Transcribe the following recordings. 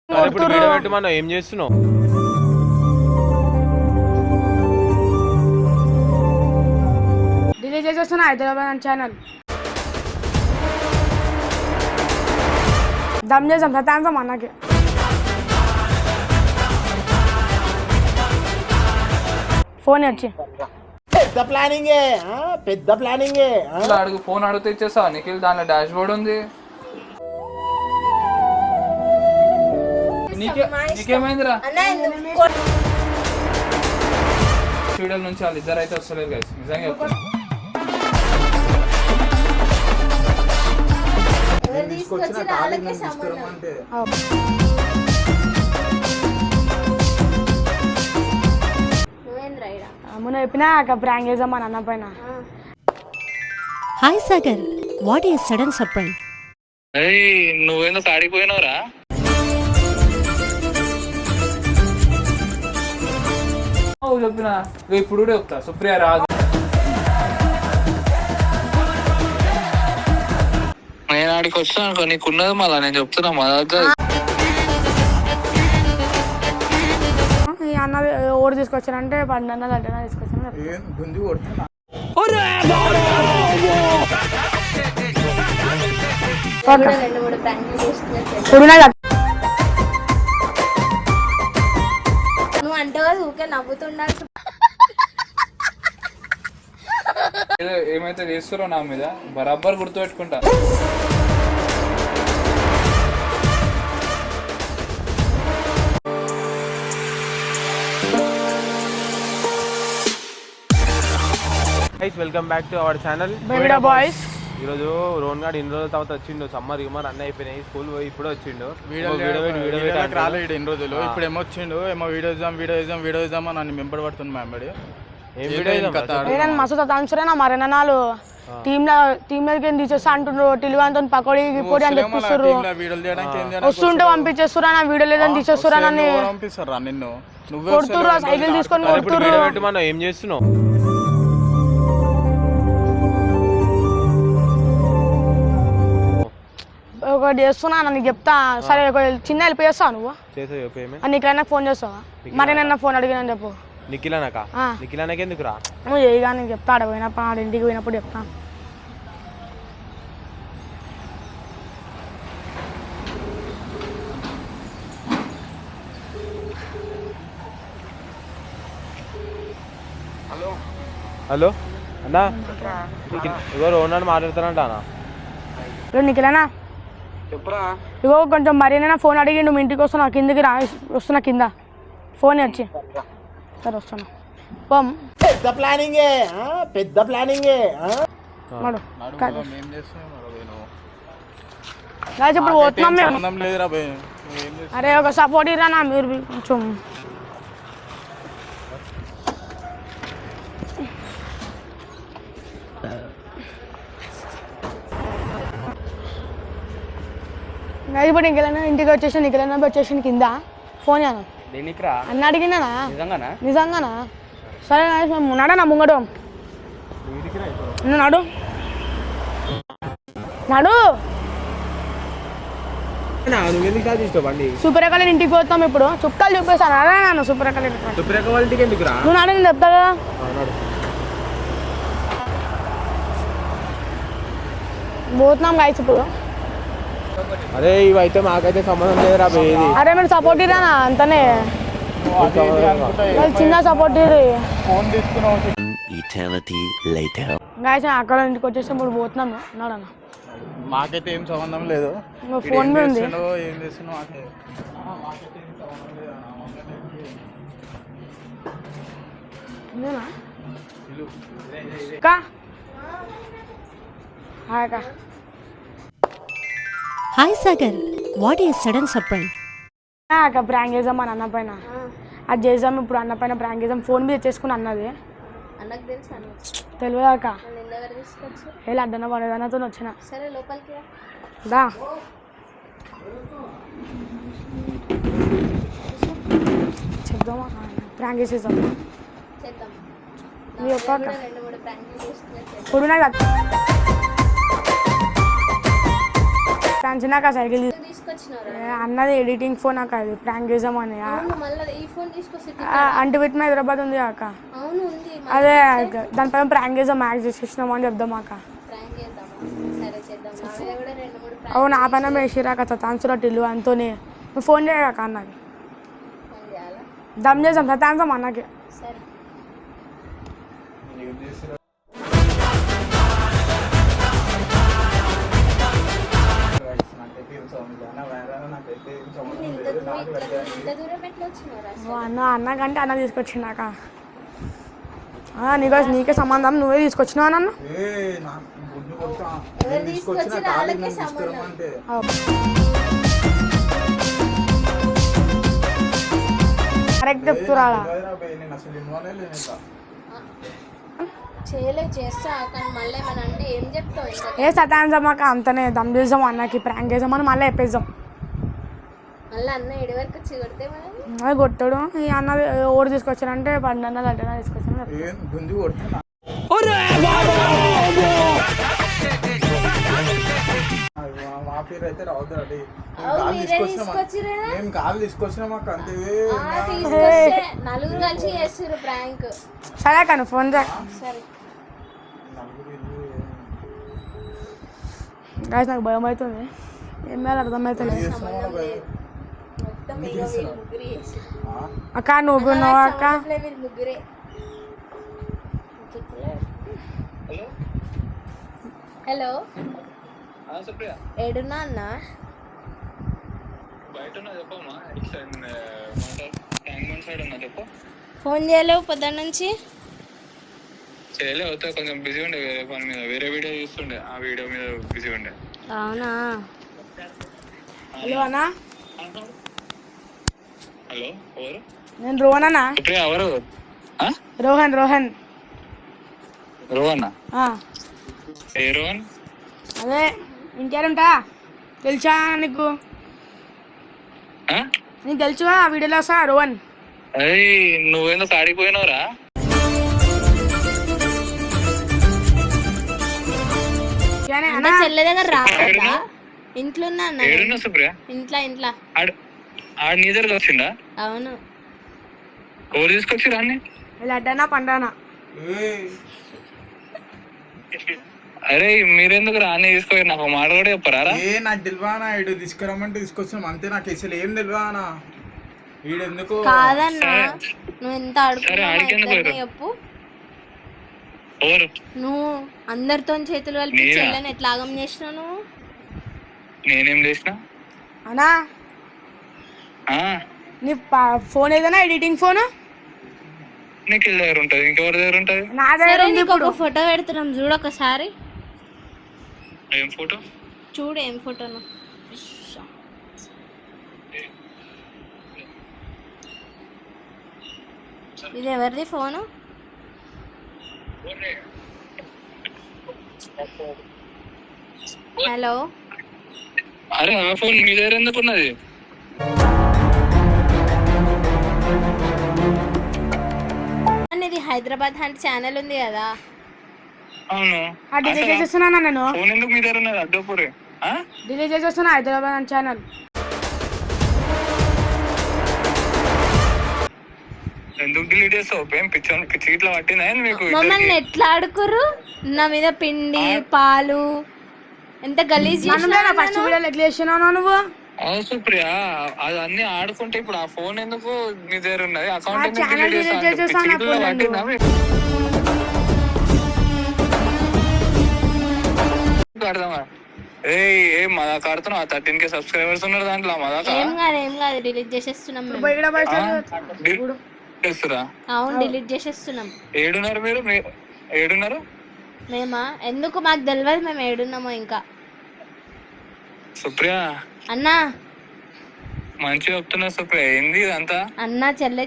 ఇప్పుడు వీడియో పెట్టి మనం ఏం చేస్తున్నావు? డిలీట్ చేసేస్తున్నా హైదరాబాద్ ఛానల్. దమ్ చేసాం సతాంతం అన్నకి. ఫోన్ వచ్చి పెద్ద ప్లానింగ్ అడుగు ఫోన్ అడిగితే ఇచ్చేస్తా నిఖిల్. దాంట్లో డాష్ బోర్డ్ ఉంది. నీకేమైందిరా? వీడియోల నుంచి వాళ్ళు ఇద్దరు అయితే వస్తలేదు గైస్, నిజంగా చెప్తున్నా. మొన్న చెప్పినా ప్రాంక్ చేద్దామని అన్న పైన. Hi Sagar, what is sudden surprise? నువ్వేందో కాడిపోయినావురా? చెప్పిన ఇప్పుడు కూడా చెప్తా, సుప్రియ రాదు. నేను ఆడికి వచ్చాను అనుకో, నీకున్నది మళ్ళా నేను చెప్తున్నా మా దగ్గర. అన్న ఓడి తీసుకొచ్చానంటే పండు అంటే తీసుకొచ్చాను. నువ్వు అంటే ఊకే నవ్వుతుండాలి. ఏమైతే చేస్తారో నా మీద బరాబర్ గుర్తుపెట్టుకుంటా. Welcome back to our channel బెవిడా బాయ్స్. ఈరోజు రోహన్ గారు ఇన్ని రోజుల తర్వాత వచ్చిండు. సమ్మర్ గిమ్మర్ అన్నీ అయిపోయినాయి, స్కూల్ పోయి ఇప్పుడు వచ్చిండు. రాలేడు ఎన్ని రోజులు, ఇప్పుడు ఏమో వచ్చిండు. ఏమో వీడియో ఇద్దాం అని నన్ను మెంబడి పడుతుంది మా వెంబడి. ఏం వీడియో మస్తు తాన్సురేనా మరణాలు టీమ్ లోకి తీసేస్తా అంటుండ్రు. టిలుగాంతో పకోడీ గిపోడి అని చెప్పిస్తారు. వస్తుంటే పంపించేస్తురా, నా వీడియో లేదని తీసేస్తురా. నన్ను పంపిస్తారా? నిన్ను కొడుతుర్రు, సైకిల్ తీసుకొని కొడుతుర్రు. మనం ఏం చేస్తున్నావు? ఒకటి చేస్తున్నా, నీకు చెప్తా. సరే ఒక చిన్న హెల్ప్ చేస్తావా నువ్వు? నీకైనా ఫోన్ చేస్తావా? మరి నన్ను ఫోన్ అడిగినా చెప్పు. నిఖిలానక నిఖిలానకి ఎందుకు రా? నువ్వు చేయగా నీకు చెప్తా. ఆడ పోయినప్పుడు ఆడ ఇంటికి పోయినప్పుడు చెప్తా. హలో అన్నా, ఇగో రోహన్ అని మాట్లాడుతానంట అన్న. నిఖిలానా ఇగో కొంచెం మరీనైనా ఫోన్ అడిగి నువ్వు ఇంటికి వస్తున్నా, కిందకి రా. వస్తున్నా కింద ఫోన్ వచ్చి. సరే వస్తున్నా. పెద్ద ప్లానింగ్ ఇప్పుడు పోతున్నాం మేము. అరే ఒక సపోర్ట్ ఇరానా మీరు కొంచెం. ఇప్పుడు ఇంటికి వచ్చేసి నీకెళ్ళినా వచ్చేసి కింద ఫోన్ చేయను అన్న అడిగినా నిజంగానా? సరే ఉన్నాడా నా ముంగడు? నాడు నాడు సూపర్ ఎక్కలు ఇంటికి పోతాం. ఇప్పుడు చుక్కలు చూపిస్తాను. అదే నన్ను సూపర్ ఎక్కలు నువ్వు నాడు నేను చెప్తా కదా. పోతున్నాం గాయస్ ఇప్పుడు. అరే ఇవైతే మాకైతే సంబంధం లేదురా. అరే మీరు సపోర్ట్ ఇరానా అంతనే, చిన్న సపోర్ట్ గాయస్. అక్కడ ఇంటికి వచ్చేసి ఇప్పుడు పోతున్నాం. నాడన్నా మాకైతే ఏం సంబంధం లేదు. ఫోన్ మీద ఉంది. ఏం చేస్తున్నావు? Hi Sagar, what is sudden surprise? Prank చేద్దామని అన్న పైన. అది చేద్దాం ఇప్పుడు అన్న పైన ప్రాంక్ చేద్దాం. ఫోన్ మీద చేసుకుని అన్నది తెలియదాక ఎలా అడ్డన పడేదన్నతో వచ్చిన. దా చెప్దామా ప్రాంక్ చేసేద్దాం. నీ ఒక్క ఇప్పుడు నాకు పెంచినాక సైకిల్ తీసుకొచ్చినారా అన్నది ఎడిటింగ్ ఫోన్ అక్క, అది ప్రాంక్ చేద్దామని. అవును మళ్ళీ ఈ ఫోన్ తీసుకొస్తే అంటే వీటి మీద హైదరాబాద్ ఉంది అక్క. అవును ఉంది అదే దానిపైన ప్రాంక్ చేద్దాం, మ్యాక్స్ చేసేసినాము అని చెప్దాం అక్క. ప్రాంక్ చేద్దామా? సరే చేద్దాం. నా మీద కూడా 2-3 ప్రాంక్ అవును ఆ పైన వేసిరాక సతాన్సులో టిల్లు అంతోనే. నువ్వు ఫోన్ చేయక అన్నకి, ఫోన్ చేయాలా? దమ్ చేద్దాం సతాన్సం అన్నకి. సరే ఇంత దూరం ఎట్లా వచ్చినారా? అన్నకంటే అన్న తీసుకొచ్చినాక నీకే సంబంధం, నువ్వే తీసుకొచ్చినావు నన్ను. ఎవరు తీసుకొచ్చి వాళ్ళకే సంబంధం. కరెక్ట్ చెప్తురా. చేయలే చేస్తా కానీ మళ్ళీ ఏమన్నా అంటే ఏం చెప్తావు? ఇంకా ఏ సతాన్సమాక అంతనే దమ్ చేద్దాం అన్నకి, ప్రాంక్ చేద్దామని మళ్ళీ చెప్పేద్దాం. మళ్ళీ అన్న ఎడి వరకు వచ్చి కొడితే మనం అది కొట్టాడు. ఈ అన్న ఓడి తీసుకొచ్చానంటే 10 అన్నలు అంటే తీసుకొచ్చాను. కాలు తీసుకొచ్చినా మాకు అంతే నలుగురు కలిసి చేస్తారు ప్రాంక్. సరే కానీ ఫోన్ చేయ. సరే గాయస్ నాకు భయం అవుతుంది, ఏం వేయాలి అర్థమవుతుంది. మొత్తం ఇగో వీళ్ళు ముగ్గురు చేస్తారు. అక్క నువ్వు ఉన్నావా అక్క? వీళ్ళు ముగ్గురే. హలో ఏడున్నా అన్న? ఫోన్ చేయలేవు పొద్దున్న నుంచి? చేయలే, అవుతా కొంచెం బిజీ ఉండే వేరే పని మీద, వేరే వీడియో చూస్తుండే, ఆ వీడియో మీద బిజీ ఉండే. అవునా? హలో అన్నా. హలో ఎవరు? నేను రోహన్ అన్నా. ఎవరు? రోహన్ రోహన్ రోహన్? ఆ. ఏ రోహన్? అదే ఇంకేరుంటా తెలుసా నీకు? నీకు తెలుసుగా ఆ వీడియోలో వస్తా రోహన్. అరే నువ్వేందో కాడిపోయినావురా? చెల్లె దగ్గర రాదా? ఇంట్లో ఉన్నా అన్న. ఏడున్నా సుప్రియ? ఇంట్లో ఇంట్లో. ఆడ నీ దగ్గర వచ్చిందా? అవును. ఎవరు తీసుకొచ్చిరా అన్ని? లడ్డానా పండానా? అరే మీరెందుకు రాని తీసుకొని నాకు మాట కూడా చెప్పరా? నాకు తెలివానా ఇడు తీసుకురమ్మంటే తీసుకొచ్చాం అంతే, నాకు అసలు ఏం తెలివానా వీడెందుకు. కాదన్నా నువ్వు ఎంత అడుగుతున్నావు చెప్పు. నువ్వు అందరితో చేతులు కలిపి చెల్లెని ఎట్లా ఆగం చేసినావు నువ్వు? నేనేం చేసినా అన్నా? నీ ఫోన్ ఏదైనా ఎడిటింగ్ ఫోన్ నీకు దగ్గర ఉంటది, ఇంకెవరి దగ్గర ఉంటది? నా దగ్గర ఉంది. ఇప్పుడు ఫోటో పెడుతున్నాం చూడు ఒకసారి. ఏం ఫోటో? చూడు ఏం ఫోటోను. ఇది ఎవరిది ఫోను? హలో. అరే ఆ ఫోన్ మీ దగ్గర ఎందుకు ఉన్నది? అనేది హైదరాబాద్ హంట్ ఛానల్ ఉంది కదా. అవును. డిలీట్ చేసేస్తున్నా నేను. ఫోన్ ఎందుకు మీ దగ్గర ఉన్నది? అడ్డోపురే డిలీట్ చేసేస్తున్నా హైదరాబాద్ హంట్ ఛానల్. ఎందుకు డిలీట్ చేస్తావు? ఏం పిచ్చి ఇట్లా పట్టిందా మీకు? మమ్మల్ని ఎట్లా ఆడుకోరు? నా మీద పిండి పాలు ఎంత గలీజ్ ఫస్ట్ వీడియోలో ఎట్లా చేసినావు నువ్వు? అవును సుప్రియ, అది అన్ని ఆడుకుంటే ఇప్పుడు ఆ ఫోన్ ఎందుకు మీ దగ్గర ఉన్నది? అకౌంట్ పట్టిందా? అర్థమా? ఏ మదా కడుతున్నావు? 13K సబ్స్క్రైబర్స్ ఉన్నారు దాంట్లో. మదా ఏం కాదు డిలీట్ చేసేస్తున్నాం. అవును డిలీట్ చేసేస్తున్నాం. ఏడున్నారు మీరు? ఏడున్నారు? మేమా? ఎందుకు మాకు తెలియదు మేము ఏడున్నామో ఇంకా. సుప్రియ అన్నా మంచిగా చెప్తున్నా సుప్రియ, ఏంది ఇదంతా? అన్నా చెల్లె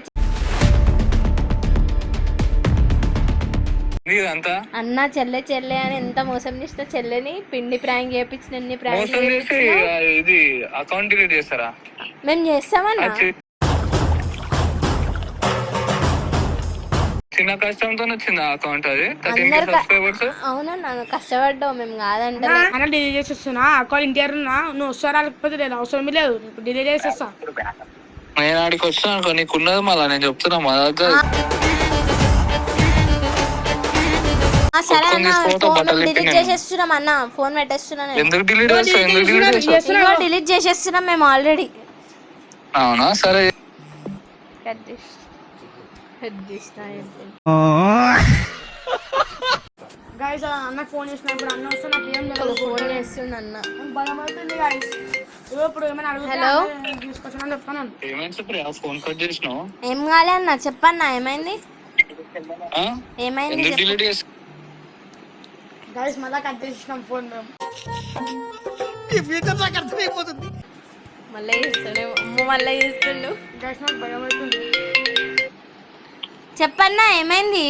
ఇదంతా అన్నా చెల్లె అని ఎంత మోసం చేస్తా. చెల్లెని పిండి ప్రాంక్ చేయించిన ప్రాంక్ ఇది అకౌంట్ డిలీట్ చేస్తారా? మేము చేస్తామన్నా. చిన్న కష్టంతో వచ్చింది ఆ అకౌంట్ అది 13K అందరు సబ్స్క్రైబర్స్. అవునన్నా నువ్వు కష్టపడ్డావు మేము కాదంటే అన్న డిలీట్ చేసేస్తున్నా అకౌంట్ ఇంటియర్ ఉన్నా నువ్వు వస్తారా లేకపోతే లేదు అవసరం లేదు డిలీట్ చేసేస్తా. నేను ఆడికి వచ్చాను అనుకో నీకున్నది మళ్ళా నేను చెప్తున్నా మా దగ్గర సరే అన్న photo ఫోన్ బట్టలు డిలీట్ తిప్పినాను. చేసేస్తున్నాం అన్న ఫోన్ పెట్టేస్తున్నా నేను. ఎందుకు డిలీట్ చేస్తావు? ఎందుకు డిలీట్ చేస్తావు? ఇదిగో డిలీట్ చేసేస్తున్నాం మేము ఆల్రెడీ. అవునా సరే. గైస్ అన్న ఫోన్ చేసినప్పుడు అన్న వస్తే నాకు ఏం తెలియదు. ఫోన్ చేస్తుండ అన్న. భయం అవుతుంది గైస్. ఇప్పుడు ఏమైనా హలో తీసుకొచ్చానని చెప్తాను. ఏమైంది సుప్రియ ఫోన్ కట్ చేసినావు? ఏం కాలే అన్న చెప్పన్నా ఏమైంది ఆ? ఏమైంది ఎందుకు డిలీట్ చేసి గైస్ మళ్ళా కట్ చేసినాం ఫోన్ మేము. మళ్ళీ చేస్తుండే మళ్ళీ చేస్తుండు. గైస్ నాకు భయం అవుతుంది. చెప్పన్నా ఏమైంది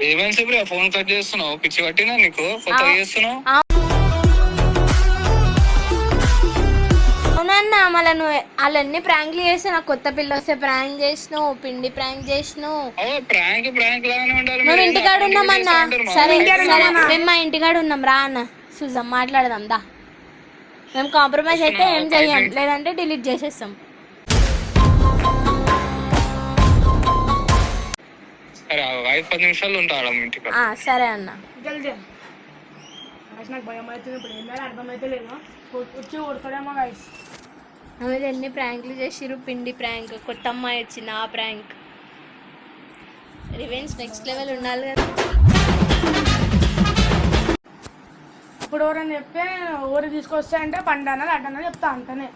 ఏమైంది సుప్రియ ఫోన్ కట్ చేస్తున్నావు? పిచ్చి పట్టినా నీకు? కొత్తగా చేస్తున్నావు? అవునన్నా మళ్ళీ నువ్వు వాళ్ళన్నీ ప్రాంక్లు చేసి నాకు కొత్త పిల్ల వస్తే ప్రాంక్ చేసినావు పిండి ప్రాంక్ చేసినావు. ప్రాంక్ లాగానే ఉండాలి. మేము ఇంటికాడ ఉన్నామన్నా. సరే సరే మేము మా ఇంటికాడ ఉన్నాం రా అన్న చూద్దాం మాట్లాడదాం దా. మేము కాంప్రమైజ్ అయితే ఏం చెయ్యం లేదంటే డిలీట్ చేసేస్తాం. సరే 5-10 నిమిషాలు ఉంటాడు ఇంటికాడ. సరే అన్న. జల్దీ గైస్ నాకు భయం అవుతుంది. ఇప్పుడు ఏం చేయాలి అర్థమైతే లేదు. వచ్చి కొడతాడేమో గైస్. ఆమె ఎన్ని ప్రాంక్లు చేసిరు పిండి ప్రాంక్ కొత్త అమ్మాయి వచ్చింది ఆ ప్రాంక్ రివెంజ్ నెక్స్ట్ లెవెల్ ఉండాలి కదా. ఇప్పుడు ఎవరైనా చెప్తే ఊరు తీసుకొస్తే అంటే పండన అడ్డన చెప్తా అంతనే.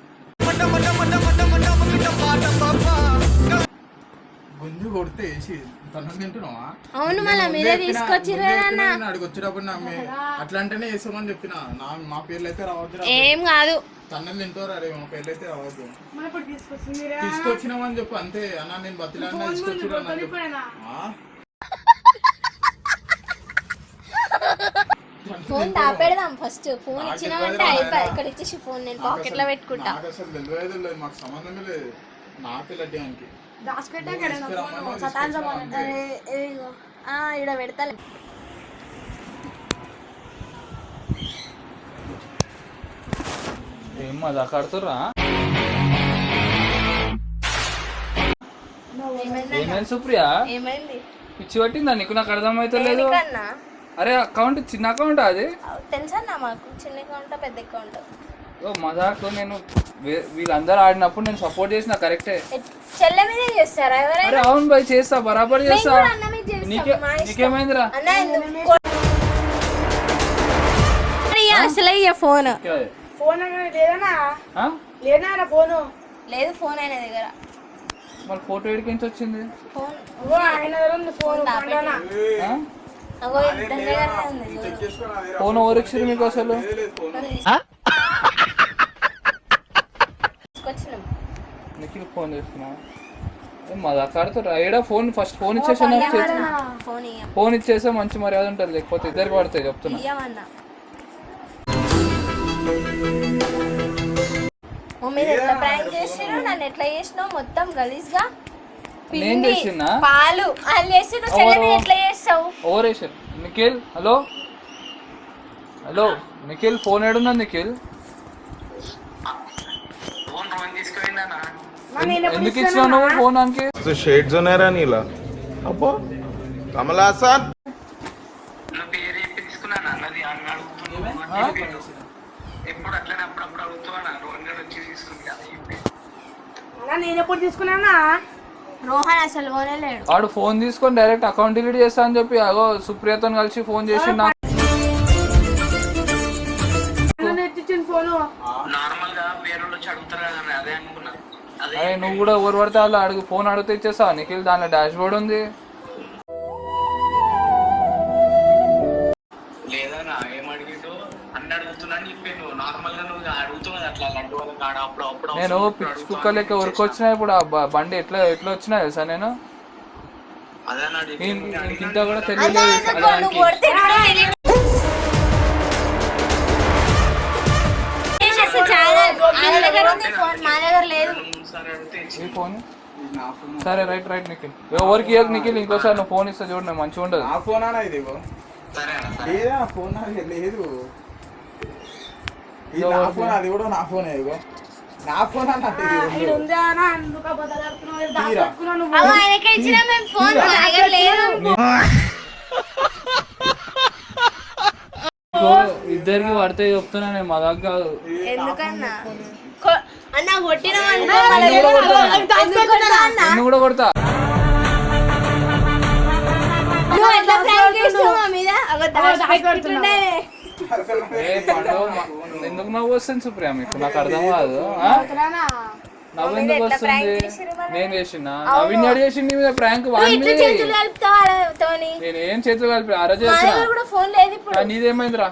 గుంజు కొడితే వేసి తను తింటున్నావా? అవును మళ్ళీ మీరే తీసుకొచ్చిరు కదన్న. అడిగి వచ్చేటప్పుడు అట్లా అంటేనే వేసామని చెప్పిన. మా పేర్లు అయితే రావద్దు. ఏం కాదు తన్నలు తింటారు. అరే మా పేర్లు అయితే రావద్దు. మరి ఇప్పుడు తీసుకొచ్చింది తీసుకొచ్చినామని చెప్పు అంతే అన్న. నేను బతిలాడినా తీసుకొచ్చి ఫోన్ తాపెడదాం ఫస్ట్. ఫోన్ ఇచ్చినామంటే అయిపోయి ఇక్కడ ఇచ్చేసి ఫోన్ నేను పాకెట్ లో పెట్టుకుంటా. నాకు అసలు తెలియదు లేదు. మాకు సంబంధమే లేదు. నాకు లడ్డానికి ఇక్కడ పెడతా. ఏం మజా కడుతురా? ఏమైంది సుప్రియ? ఏమైంది పిచ్చి పట్టిందా నీకు? నాకు అర్థమైతే లేదు. అరే అకౌంట్ చిన్న అకౌంట్ అది తెలుసా మాకు చిన్న అకౌంట్ పెద్ద అకౌంట్. మజాక్ నేను వీళ్ళందరూ ఆడినప్పుడు నేను సపోర్ట్ చేసిన కరెక్టే. చెల్లె మీద చేస్తారా ఎవరైనా? అరే అవును బాయ్ చేస్తా బరాబర్ చేస్తా. నీకేమైందిరా? అసలు ఫోన్ ఫోన్ లేదనా? లేదా ఫోను లేదు. ఫోన్ అయిన దగ్గర మరి ఫోటో ఎడికించి వచ్చింది? ఫోన్ ఆయన దగ్గర ఉంది. ఫోన్ ఫోన్ ఎవరు ఇచ్చింది మీకు అసలు? నిఖిల్ ఫోన్ చేస్తున్నా మజా కడుతురా? ఏడా ఫోన్ ఫస్ట్ ఫోన్ ఇచ్చేసా. ఫోన్ ఇచ్చేసా మంచి మర్యాద ఉంటుంది. లేకపోతే ఇద్దరు పడతాయి చెప్తున్నా. ఎట్లా చేసినావు మొత్తం గలీజ్ గా? నేను చేసినా పాలు వాళ్ళు చేసి నువ్వు ఎట్లా చేస్తావు? ఓవరేషన్. Nikhil hello hello Nikhil phone ఏడున్నా నిఖిల్? ఎందుకు ఇచ్చినావు నువ్వు ఫోన్ ఆనికి? షేడ్స్ ఉన్నారా నీలా? అబ్బో కమల్ హాసన్ నేను ఎప్పుడు తీసుకున్నా? రోహన్ అసలు పోలేడు. వాడు ఫోన్ తీసుకొని డైరెక్ట్ అకౌంట్ డిలీట్ చేస్తా అని చెప్పి అగో సుప్రియతో కలిసి ఫోన్ చేసి నాకు అరే నువ్వు కూడా ఎవరు పడితే వాళ్ళు అడుగు ఫోన్ అడిగితే ఇచ్చేస్తావు నిఖిల్. దానిలో డాష్ బోర్డ్ ఉంది. నేను పిచ్చి కుక్క లెక్క ఉరికొచ్చినా ఇప్పుడు ఆ బండి ఎట్లా ఎట్లా వచ్చినా తెలుసా? నేను ఇంత కూడా తెలియలేదు. మా దగ్గర లేదు. ఈ ఫోన్ సరే రైట్ నిఖిల్ ఎవరికి ఇవ్వకు నిఖిల్, ఇంకోసారి నువ్వు ఫోన్ ఇస్తా చూడు, నేను మంచిగా ఉండదు. ఆ ఫోన్ అన్నా ఇది లేదా ఫోన్ లేదు, ఇది నా ఫోన్, అది కూడా నా ఫోన్. ఇదిగో నా ఫోన్ అన్న ఆయనకే ఇచ్చిన మేము ఫోన్ లేదు. ఇద్దరికి పడితే చెప్తున్నా నేను, మా దగ్గర కాదు. ఎందుకన్నా అన్న కొట్టిన నిన్ను కూడా కొడతా. ఎందుకు నవ్వు వస్తుంది సుప్రియ మీకు? నాకు అర్థం కాదు. నవ్వు ఎందుకు వస్తుంది? నేను చేసిన నవీన్ అడి చేసింది మీద ప్రాంక్. నేను ఏం చేతులు కలిపి ఆ రోజు నీదేమైందిరా?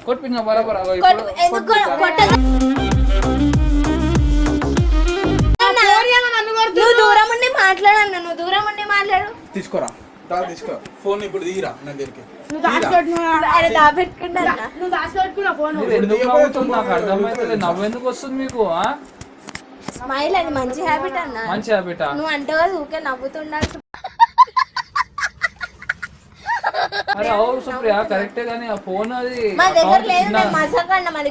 కొట్టిన బరాబర్ నువ్వు దూరం ఉండి మాట్లాడన్నా, నువ్వు దూరం ఉండి మాట్లాడు. తీసుకోరా తీసుకో ఫోన్, ఇప్పుడు తీరా నా దగ్గరికి. నాకు అర్థమైతే నవ్వు ఎందుకు వస్తుంది మీకు? స్మైల్ అది మంచి హ్యాబిట్ అన్న. మంచి హ్యాబిట్ నువ్వు అంటే ఊకే నవ్వుతుండాలి. అరే అవును సుప్రియ కరెక్టే, కానీ ఆ ఫోన్ అది మా దగ్గర లేదు, మేము మజాకన్నా మరి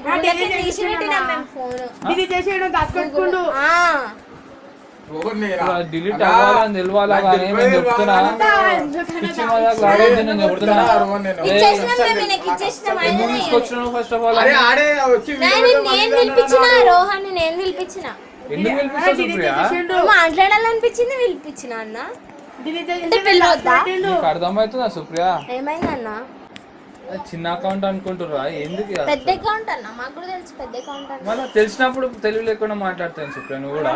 తీసి పెట్టినాం మేము ఫోన్. డిలీట్ అవ్వాలని తెలియాలా, కానీ నేను చెప్తున్నా ఎందుకు తీసుకొచ్చినావు ఫస్ట్ ఆఫ్ ఆల్? నేను పిలిపించిన రోహన్, నేను పిలిపించిన. ఎందుకు పిలిపిస్తావు సుప్రియ? మాట్లాడాలనిపించింది పిలిపించిన అన్న. నీకు అర్థమవుతుందా సుప్రియ? ఏమైందన్నా? చిన్న అకౌంట్ అనుకుంటుర్రా? ఎందుకు పెద్ద అకౌంట్ అన్న, మాకు కూడా తెలుసు పెద్ద అకౌంట్ అన్న. మళ్ళీ తెలిసినప్పుడు తెలివి లేకుండా మాట్లాడతాను సుప్రియ నువ్వు కూడా.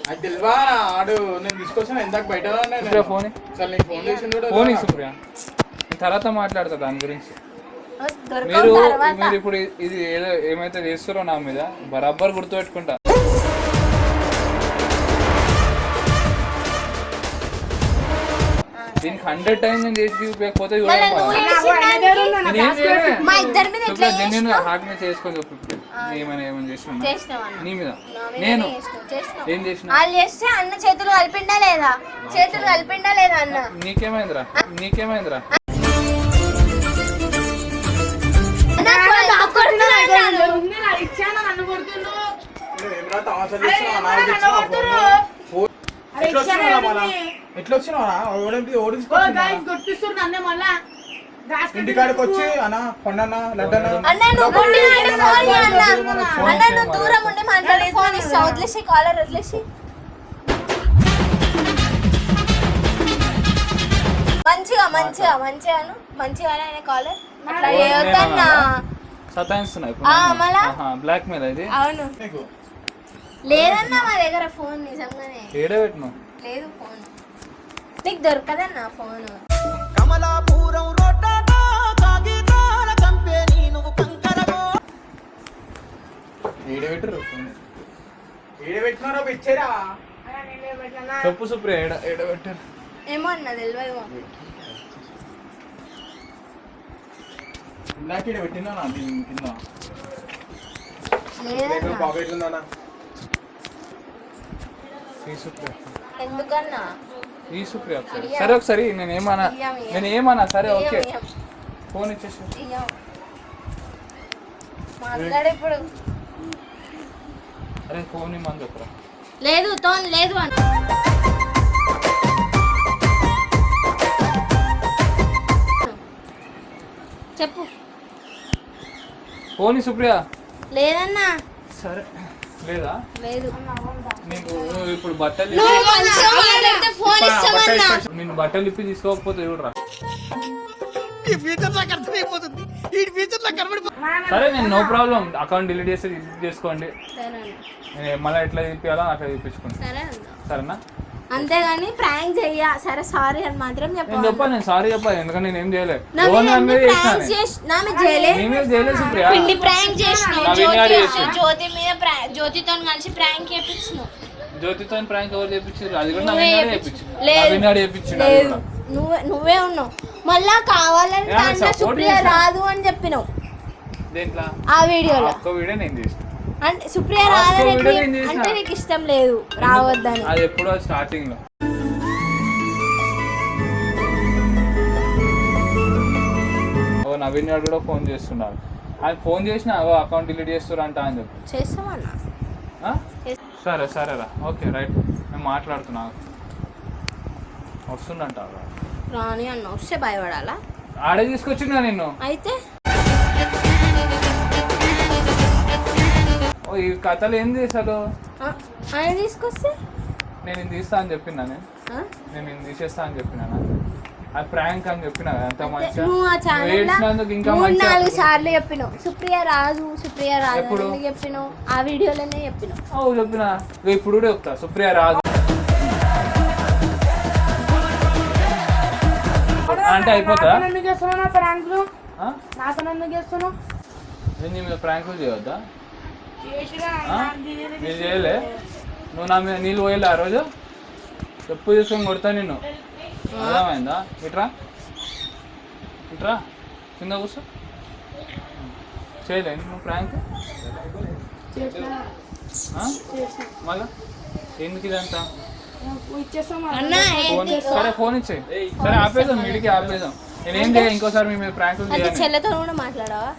అది తెలివా ఆడు నేను తీసుకొచ్చిన ఇందాక బయట ఫోన్ ఫోన్ చేసిండు. ఫోన్ సుప్రియ తర్వాత మాట్లాడతా దాని గురించి. మీరు ఇప్పుడు ఇది ఏమైతే చేస్తారో నా మీద బరాబర్ గుర్తుపెట్టుకుంటా. దీనికి 100 టైమ్స్ నేను చేసి చూపించకపోతే హార్ట్ మీద చేసుకొని చెప్పు. ఏమైనా చేసిన నీ మీద నేను ఏం చేసిన? వాళ్ళు చేస్తే అన్న చేతులు కలిపిండా లేదా? చేతులు కలిపిండా లేదా అన్న? నీకేమైందిరా? ఎట్లా వచ్చినావా? ఇంటికాడికి వచ్చి అన్న పండన్న లడ్డన్న దూరం ఉండి మాట్లాడే ఫోన్ ఇస్తా. వదిలేసి కాలర్ వదిలేసి మంచిగా కాలర్ అట్లా చేయొద్దన్నా. సతాయిస్తున్నాయి బ్లాక్ మెయిల్ ఇది. అవును లేదన్నా మా దగ్గర ఫోన్, నిజంగానే ఏడే పెట్టినావు? లేదు ఫోన్, నీకు దొరకదన్నా ఫోన్. చెప్పు సుప్రియ ఏడ పెట్టారు? ఏమో అన్న తెలియదు. ఇందాక పెట్టినా కింద లేదన్నా. ఎందుకన్నా? ఈ సుప్రియ సరే ఒకసారి నేనేమన్నా సరే ఓకే ఫోన్ ఇచ్చేసి మాట్లాడే ఇప్పుడు. అరే ఫోన్ ఇమ్మంది ఒకరా. లేదు తోన్ లేదు అన్న. చెప్పు ఫోన్ సుప్రియ. లేదన్నా. సరే లేదా? లేదు. నీకు ఇప్పుడు బట్టలు నేను బట్టలు ఇప్పి తీసుకోకపోతే చూడరా. సరే నేను నో ప్రాబ్లం, అకౌంట్ డిలీట్ చేస్తే చేసుకోండి. నేను మళ్ళీ ఎట్లా తిప్పియాలో అట్లా తిప్పించుకుంటా. సరేనా? అంతేగాని ప్రాంక్ చెయ్య. సరే సారీ అని మాత్రం నేను చెప్పాను. నేను సారీ చెప్పాను, ఎందుకంటే నేను ఏం చేయలేదు. జ్యోతితో కలిసి ప్రాంక్ చేపించిన. జ్యోతితో ప్రాంక్ ఎవరు చేపించారు? అది కూడా నవీన్ చేపించిండు. నువ్వే ఉన్నావు. మళ్ళా కావాలని ఏమన్నా దాంట్లో support సుప్రియ చేసినా? రాదు అని చెప్పినావు దేంట్లో ఆ వీడియోలో. ఒక్క వీడియో నేను తీసిన. అంటే సుప్రియ ఆ రాదని ఒక్క వీడియో ఎట్లా- నేను చేసిన. అంటే నీకు ఇష్టం లేదు రావద్దని. అది ఎప్పుడో స్టార్టింగ్ లో. ఓ నవీన్ గారు కూడా ఫోన్ చేస్తున్నాడు. ఆయన ఫోన్ చేసినా అకౌంట్ డిలీట్ చేస్తారంట అని చెప్పి. చేస్తామన్నా. ఆ? సరే సరేరా, ఓకే రైట్. నేను మాట్లాడుతున్నా, వస్తుందంట. రాని అన్న వస్తే భయపడాలా? ఆడే తీసుకొచ్చిందా నిన్ను? అయితే ఓ ఈ కథలు ఏం చేశాడు? ఆయన తీసుకొస్తే నేను ఇది తీస్తా అని చెప్పినా, నేను ఇది తీసేస్తా అని చెప్పినా. అది ప్రాంక్ అని చెప్పినా ఎంత మంచిగా. నువ్వు ఆ ఛానల్ ఏడ్చినందుకు ఇంకా 3-4 సార్లు చెప్పినావు సుప్రియ రాదు ఎప్పుడు? ఎందుకు చెప్పినావు? ఆ వీడియోలోనే చెప్పినావు. ఓ చెప్పినా, ఇప్పుడు కూడా చెప్తా సుప్రియ రాదు అంటే అయిపోతా. ఎందుకు చేస్తున్నావు ప్రాంక్లు? ఆ? నాకు ఎందుకు చేస్తున్నావు? నేను నీ మీద ప్రాంకులు చేయవద్దా? నేను చేయలే. నువ్వు నా మీద నీళ్ళు పోయలే ఆ రోజు. చెప్పు తీసుకొని కొడతా నిన్ను, అర్థమైందా? ఇట్రా ఇట్రా, కింద కూర్చో. చేయలే నువ్వు ప్రాంక్? మళ్ళా ఎందుకు ఇదంతా? అన్న సరే ఫోన్ ఇచ్చేయి. సరే ఆపేద్దాం, వీడికి ఆపేద్దాం. నేనేం చేయ ఇంకోసారి మీ మీద ప్రాంకులు అది చేయాలి. చెల్లెతో కూడా మాట్లాడావా?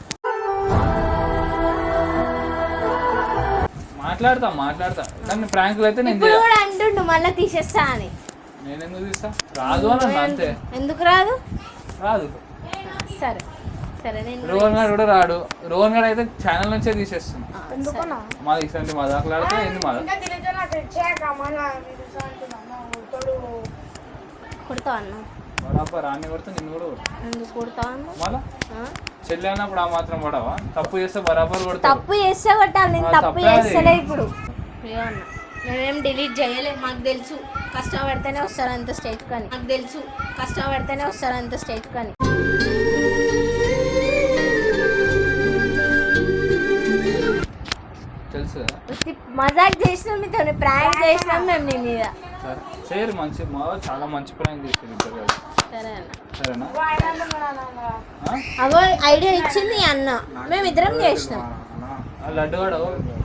మాట్లాడతా కానీ ప్రాంకులు అయితే నేను ఇప్పుడు కూడా అంటుండు మళ్ళీ తీసేస్తా అని. నేను ఎందుకు తీస్తా? రాదు అని అంతే. ఎందుకు రాదు? రాదు. సరే సరే నేను రోహన్ గారు కూడా రాడు. రోహన్ గారు అయితే ఛానల్ నుంచే తీసేస్తుంది. ఎందుకన్నా? మా ఇసంటి మదాకులాడితే ఏంది మదా? ఇంకా తెలియదు నాకు ఇచ్చాక మళ్ళా కొడతావు అన్న. వడాప రాని కొడితే నిన్ను కూడా కొడతా. ఎందుకు కొడతావు అన్న? మళ్ళా చెల్లి అన్నప్పుడు ఆ మాత్రం పడవా? తప్పు చేస్తే బరాబర్ కొడతా. తప్పు చేస్తే కొట్టాలి. నేను తప్పు తప్పే అది. చేస్తలే ఇప్పుడు. ఏమన్నా మేమేం డిలీట్ చేయలేదు. మాకు తెలుసు కష్టపడితేనే వస్తారు అంత స్టేజ్ కానీ. మాకు తెలుసు కష్టపడితేనే వస్తారు అంత స్టేజ్ కానీ. తెలుసు కదా? మజాక్ చేసినాం మీతో, ప్రాంక్ చేసినాం మేము నీ మీద. సరే చేయరు, మంచి చాలా మంచి ప్రాంక్ చేసారు ఇద్దరు కలిసి. సరే అన్న. సరేనా? అగో ఐడియా ఇచ్చింది ఈ అన్న, మేమిద్దరం చేసినాం. ఆ లడ్డు కూడా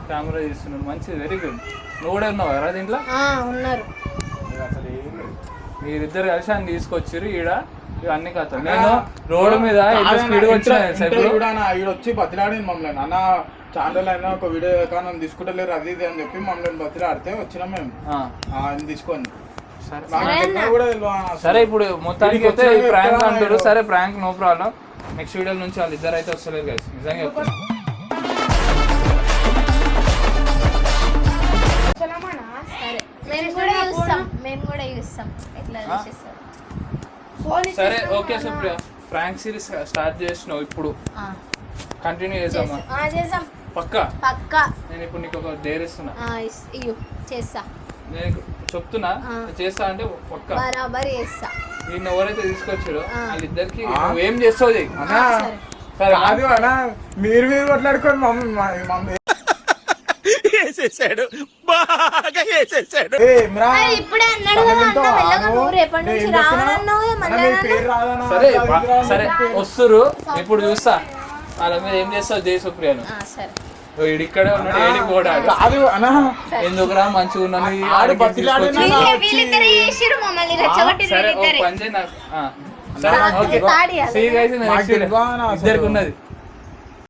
కెమెరా తీస్తున్నాడు, మంచిది, వెరీ గుడ్. నువ్వు కూడా ఉన్నావు కదా దీంట్లో? ఉన్నారు. మీరిద్దరు కలిసి ఆయన తీసుకొచ్చారు ఈడ ఇవన్నీ కథ. నేను రోడ్డు మీద స్పీడ్ వచ్చి బతిలాడి మమ్మల్ని అన్న ఛానల్ అయినా ఒక వీడియో కానీ తీసుకుంటలేరు అది ఇది అని చెప్పి మమ్మల్ని బతిలాడితే వచ్చినాం మేము తీసుకొని. సరే ఇప్పుడు మొత్తానికి అయితే ప్రాంక్ అంటారు. సరే prank no problem. Next video నుంచి వాళ్ళు ఇద్దరు అయితే వస్తలేరు కదా, నిజంగా చెప్తున్నా. సరే మేము కూడా చూస్తాం ఎట్లా చేసేస్తారు. సరే okay Supriya, prank series start చేసినావు, ఇప్పుడు కంటిన్యూ చేద్దామా? చేసాం పక్కా. పక్కా. నేను ఇప్పుడు నీకు ఒక డేర్ ఇస్తున్నా. ఇయ్యు చేస్తా. నేను చెప్తున్నా చేస్తా అంటే పక్కా బరాబర్ చేస్తా. నిన్ను ఎవరైతే తీసుకొచ్చారో వాళ్ళిద్దరికి నువ్వేం చేస్తావు చెయ్యి. కాదు అన్న, మీరు కొట్లాడుకొని మమ్మీ వేసేసాడు, బాగా వేసేసాడు. ఇప్పుడే అన్నాడు కదా అన్న, మెల్లగా నువ్వు రేపటి నుంచి రావనన్నావు మళ్ళీ. సరే సరే వస్తురు, ఇప్పుడు చూస్తా వాళ్ళ మీద ఏం చేస్తావు జై సుప్రియను. సరే ఇక్కడే ఉన్నాడు, ఏడిపోడాడు. ఎందుకురా మంచిగా ఉన్నాను. వీళ్ళిద్దరే చేసిర్రు మమ్మల్ని రెచ్చగొట్టిర్రు సరే వీళ్ళిద్దరే. పని చేయి నాకు. సరే ఓకే, ఇద్దరికి ఉన్నది.